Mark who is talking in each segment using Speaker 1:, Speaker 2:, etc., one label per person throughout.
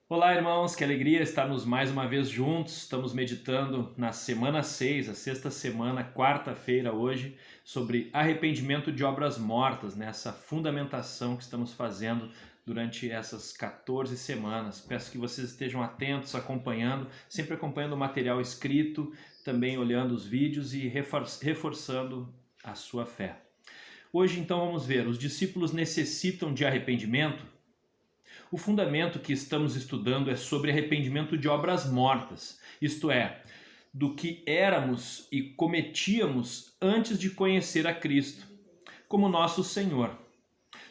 Speaker 1: Olá, irmãos, que alegria estarmos mais uma vez juntos. Estamos meditando na semana 6, a sexta semana, quarta-feira hoje, sobre arrependimento de obras mortas, nessa fundamentação que estamos fazendo durante essas 14 semanas. Peço que vocês estejam atentos, acompanhando, sempre acompanhando o material escrito, também olhando os vídeos e reforçando a sua fé. Hoje, então, vamos ver: os discípulos necessitam de arrependimento? O fundamento que estamos estudando é sobre arrependimento de obras mortas, isto é, do que éramos e cometíamos antes de conhecer a Cristo, como nosso Senhor.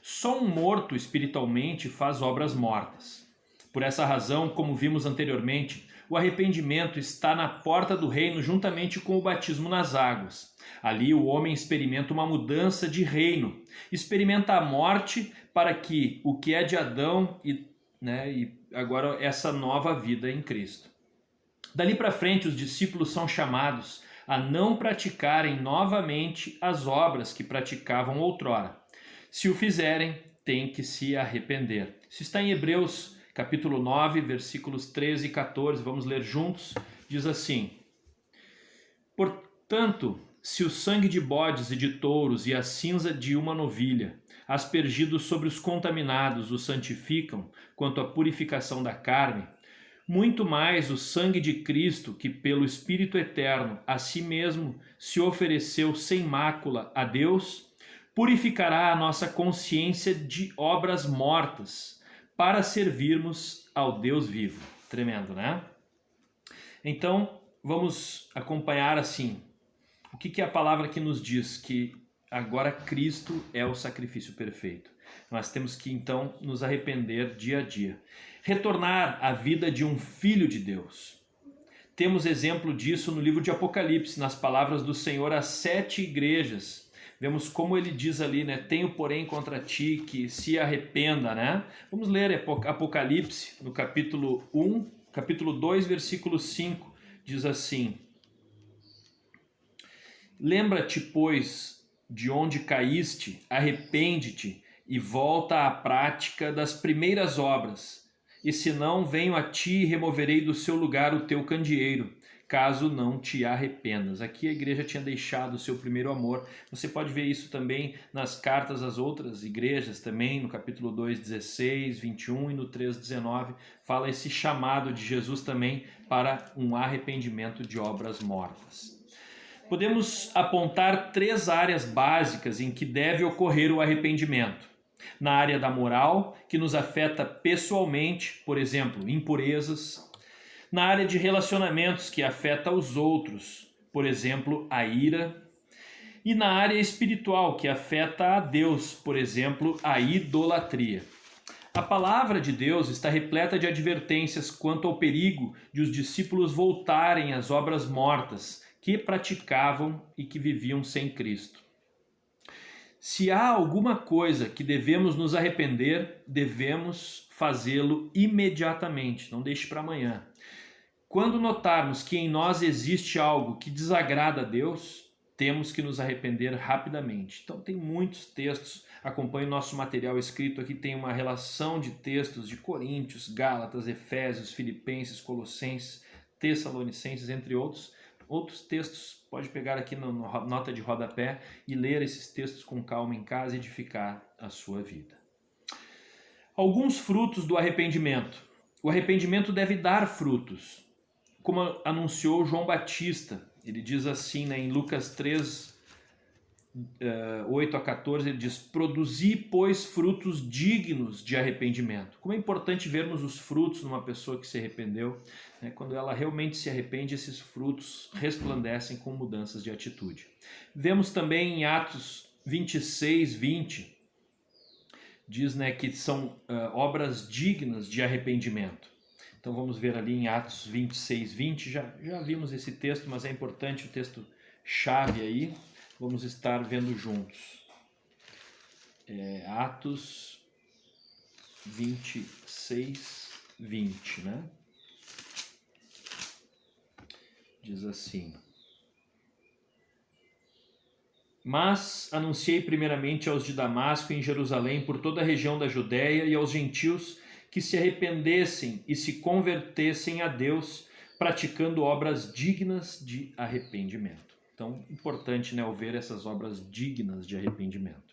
Speaker 1: Só um morto espiritualmente faz obras mortas. Por essa razão, como vimos anteriormente, o arrependimento está na porta do reino juntamente com o batismo nas águas. Ali o homem experimenta uma mudança de reino, experimenta a morte para que o que é de Adão e agora essa nova vida em Cristo. Dali para frente, os discípulos são chamados a não praticarem novamente as obras que praticavam outrora. Se o fizerem, têm que se arrepender. Isso está em Hebreus capítulo 9, versículos 13 e 14. Vamos ler juntos. Diz assim: Portanto, se o sangue de bodes e de touros e a cinza de uma novilha, aspergidos sobre os contaminados, os santificam quanto à purificação da carne, muito mais o sangue de Cristo, que pelo Espírito Eterno a si mesmo se ofereceu sem mácula a Deus, purificará a nossa consciência de obras mortas, para servirmos ao Deus vivo. Tremendo, né? Então, vamos acompanhar assim. O que é a palavra que nos diz? Que agora Cristo é o sacrifício perfeito. Nós temos que então nos arrepender dia a dia. Retornar à vida de um filho de Deus. Temos exemplo disso no livro de Apocalipse, nas palavras do Senhor às 7 igrejas. Vemos como ele diz ali, né? Tenho, porém, contra ti que se arrependa, né? Vamos ler Apocalipse, no capítulo 1, capítulo 2, versículo 5. Diz assim: Lembra-te, pois, de onde caíste, arrepende-te e volta à prática das primeiras obras. E se não, venho a ti e removerei do seu lugar o teu candeeiro, caso não te arrependas. Aqui a igreja tinha deixado o seu primeiro amor. Você pode ver isso também nas cartas às outras igrejas também, no capítulo 2, 16, 21 e no 3, 19. Fala esse chamado de Jesus também para um arrependimento de obras mortas. Podemos apontar 3 áreas básicas em que deve ocorrer o arrependimento. Na área da moral, que nos afeta pessoalmente, por exemplo, impurezas. Na área de relacionamentos, que afeta os outros, por exemplo, a ira. E na área espiritual, que afeta a Deus, por exemplo, a idolatria. A palavra de Deus está repleta de advertências quanto ao perigo de os discípulos voltarem às obras mortas que praticavam e que viviam sem Cristo. Se há alguma coisa que devemos nos arrepender, devemos fazê-lo imediatamente, não deixe para amanhã. Quando notarmos que em nós existe algo que desagrada a Deus, temos que nos arrepender rapidamente. Então tem muitos textos, acompanhe o nosso material escrito aqui, tem uma relação de textos de Coríntios, Gálatas, Efésios, Filipenses, Colossenses, Tessalonicenses, entre outros textos. Pode pegar aqui na nota de rodapé e ler esses textos com calma em casa e edificar a sua vida. Alguns frutos do arrependimento. O arrependimento deve dar frutos, como anunciou João Batista. Ele diz assim, né, em Lucas 3, 8 a 14, ele diz: Produzi, pois, frutos dignos de arrependimento. Como é importante vermos os frutos numa pessoa que se arrependeu, né? Quando ela realmente se arrepende, esses frutos resplandecem com mudanças de atitude. Vemos também em Atos 26, 20, diz, né, que são obras dignas de arrependimento. Então vamos ver ali em Atos 26, 20, já vimos esse texto, mas é importante o texto chave aí. Vamos estar vendo juntos. Atos 26, 20, né? Diz assim: Mas anunciei primeiramente aos de Damasco e em Jerusalém, por toda a região da Judéia e aos gentios, que se arrependessem e se convertessem a Deus, praticando obras dignas de arrependimento. Então, importante, né, ver essas obras dignas de arrependimento.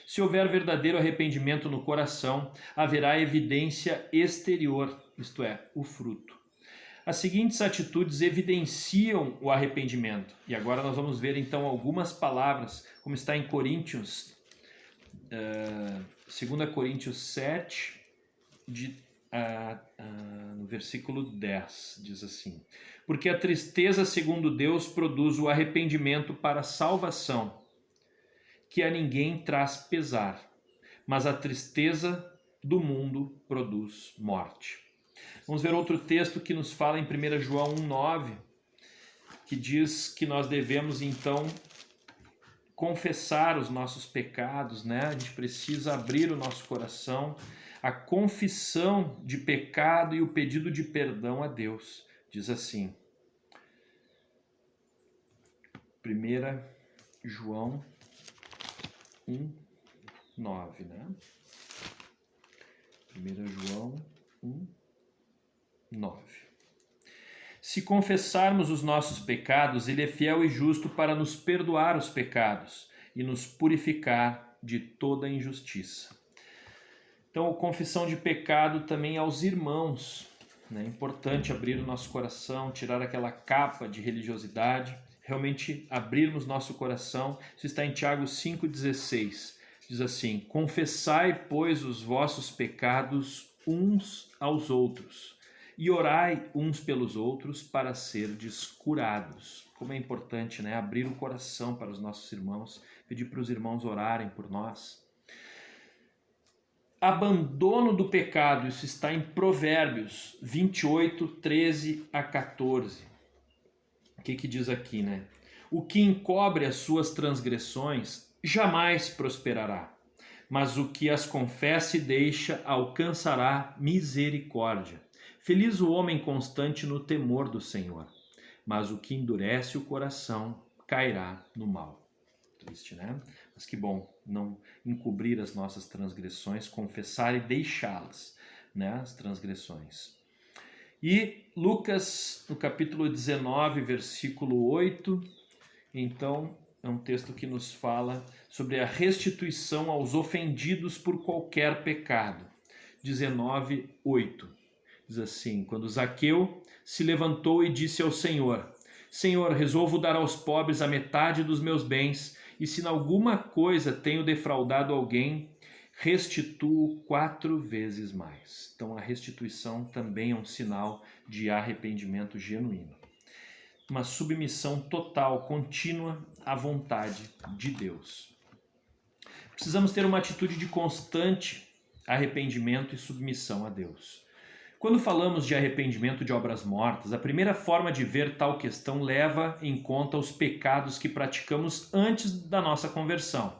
Speaker 1: Se houver verdadeiro arrependimento no coração, haverá evidência exterior, isto é, o fruto. As seguintes atitudes evidenciam o arrependimento. E agora nós vamos ver então algumas palavras, como está em Coríntios, 2 Coríntios 7, no versículo 10, diz assim: porque a tristeza, segundo Deus, produz o arrependimento para a salvação, que a ninguém traz pesar, mas a tristeza do mundo produz morte. Vamos ver outro texto que nos fala em 1 João 1,9, que diz que nós devemos então confessar os nossos pecados, né? A gente precisa abrir o nosso coração, a confissão de pecado e o pedido de perdão a Deus. Diz assim, 1 João 1,9, né? 1 João 1,9. Se confessarmos os nossos pecados, Ele é fiel e justo para nos perdoar os pecados e nos purificar de toda injustiça. Então, a confissão de pecado também aos irmãos. É importante abrir o nosso coração, tirar aquela capa de religiosidade, realmente abrirmos nosso coração. Isso está em Tiago 5,16. Diz assim: confessai, pois, os vossos pecados uns aos outros e orai uns pelos outros para serdes curados. Como é importante, né? Abrir o coração para os nossos irmãos, pedir para os irmãos orarem por nós. Abandono do pecado, isso está em Provérbios 28, 13 a 14. O que diz aqui, né? O que encobre as suas transgressões jamais prosperará, mas o que as confessa e deixa alcançará misericórdia. Feliz o homem constante no temor do Senhor, mas o que endurece o coração cairá no mal. Triste, né? Mas que bom não encobrir as nossas transgressões, confessar e deixá-las, né? As transgressões. E Lucas, no capítulo 19, versículo 8, então é um texto que nos fala sobre a restituição aos ofendidos por qualquer pecado. 19, 8. Diz assim: quando Zaqueu se levantou e disse ao Senhor: Senhor, resolvo dar aos pobres a metade dos meus bens, e se em alguma coisa tenho defraudado alguém, restituo 4 vezes mais. Então a restituição também é um sinal de arrependimento genuíno. Uma submissão total, contínua à vontade de Deus. Precisamos ter uma atitude de constante arrependimento e submissão a Deus. Quando falamos de arrependimento de obras mortas, a primeira forma de ver tal questão leva em conta os pecados que praticamos antes da nossa conversão.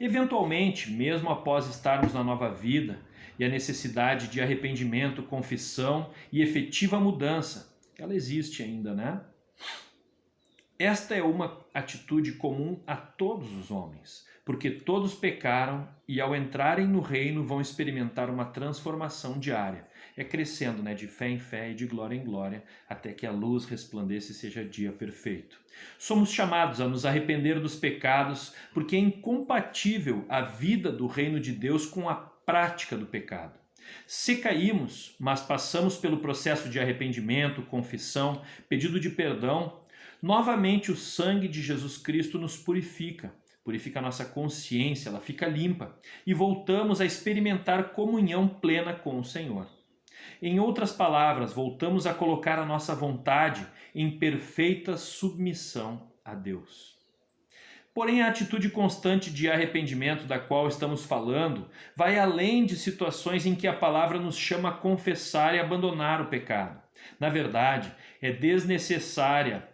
Speaker 1: Eventualmente, mesmo após estarmos na nova vida e a necessidade de arrependimento, confissão e efetiva mudança, ela existe ainda, né? Esta é uma atitude comum a todos os homens, porque todos pecaram e ao entrarem no reino vão experimentar uma transformação diária. É crescendo, né, de fé em fé e de glória em glória, até que a luz resplandeça e seja dia perfeito. Somos chamados a nos arrepender dos pecados, porque é incompatível a vida do reino de Deus com a prática do pecado. Se caímos, mas passamos pelo processo de arrependimento, confissão, pedido de perdão, novamente o sangue de Jesus Cristo nos purifica a nossa consciência, ela fica limpa, e voltamos a experimentar comunhão plena com o Senhor. Em outras palavras, voltamos a colocar a nossa vontade em perfeita submissão a Deus. Porém, a atitude constante de arrependimento da qual estamos falando vai além de situações em que a palavra nos chama a confessar e abandonar o pecado. Na verdade, é desnecessária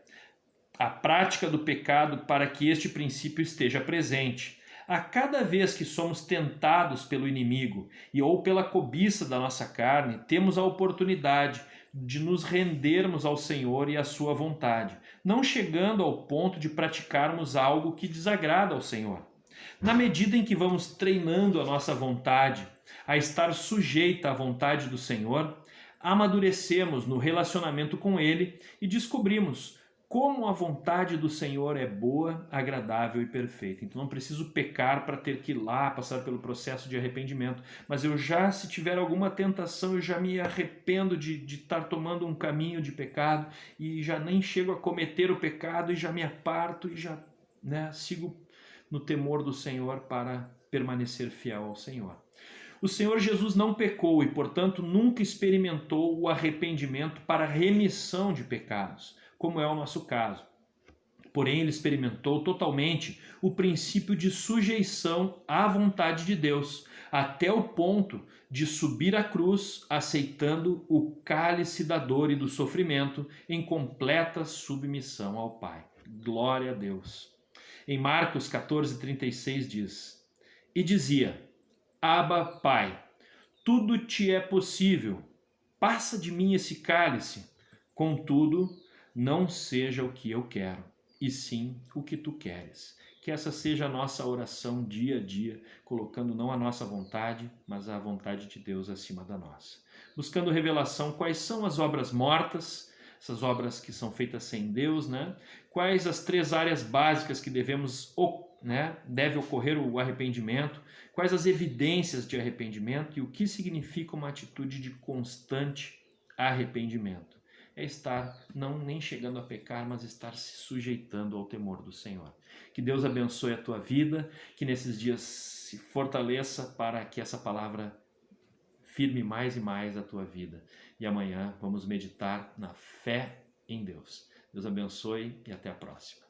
Speaker 1: a prática do pecado para que este princípio esteja presente. A cada vez que somos tentados pelo inimigo e ou pela cobiça da nossa carne, temos a oportunidade de nos rendermos ao Senhor e à sua vontade, não chegando ao ponto de praticarmos algo que desagrada ao Senhor. Na medida em que vamos treinando a nossa vontade, a estar sujeita à vontade do Senhor, amadurecemos no relacionamento com Ele e descobrimos como a vontade do Senhor é boa, agradável e perfeita. Então não preciso pecar para ter que ir lá passar pelo processo de arrependimento, mas eu já, se tiver alguma tentação, eu já me arrependo de estar tomando um caminho de pecado e já nem chego a cometer o pecado e já me aparto e já, sigo no temor do Senhor para permanecer fiel ao Senhor. O Senhor Jesus não pecou e, portanto, nunca experimentou o arrependimento para remissão de pecados, como é o nosso caso. Porém, ele experimentou totalmente o princípio de sujeição à vontade de Deus, até o ponto de subir à cruz, aceitando o cálice da dor e do sofrimento em completa submissão ao Pai. Glória a Deus. Em Marcos 14:36 diz: E dizia: Abba, Pai, tudo te é possível, passa de mim esse cálice, contudo, não seja o que eu quero, e sim o que tu queres. Que essa seja a nossa oração dia a dia, colocando não a nossa vontade, mas a vontade de Deus acima da nossa. Buscando revelação, quais são as obras mortas, essas obras que são feitas sem Deus, Quais as 3 áreas básicas que deve ocorrer o arrependimento, quais as evidências de arrependimento e o que significa uma atitude de constante arrependimento. É estar não nem chegando a pecar, mas estar se sujeitando ao temor do Senhor. Que Deus abençoe a tua vida, que nesses dias se fortaleça para que essa palavra firme mais e mais a tua vida. E amanhã vamos meditar na fé em Deus. Deus abençoe e até a próxima.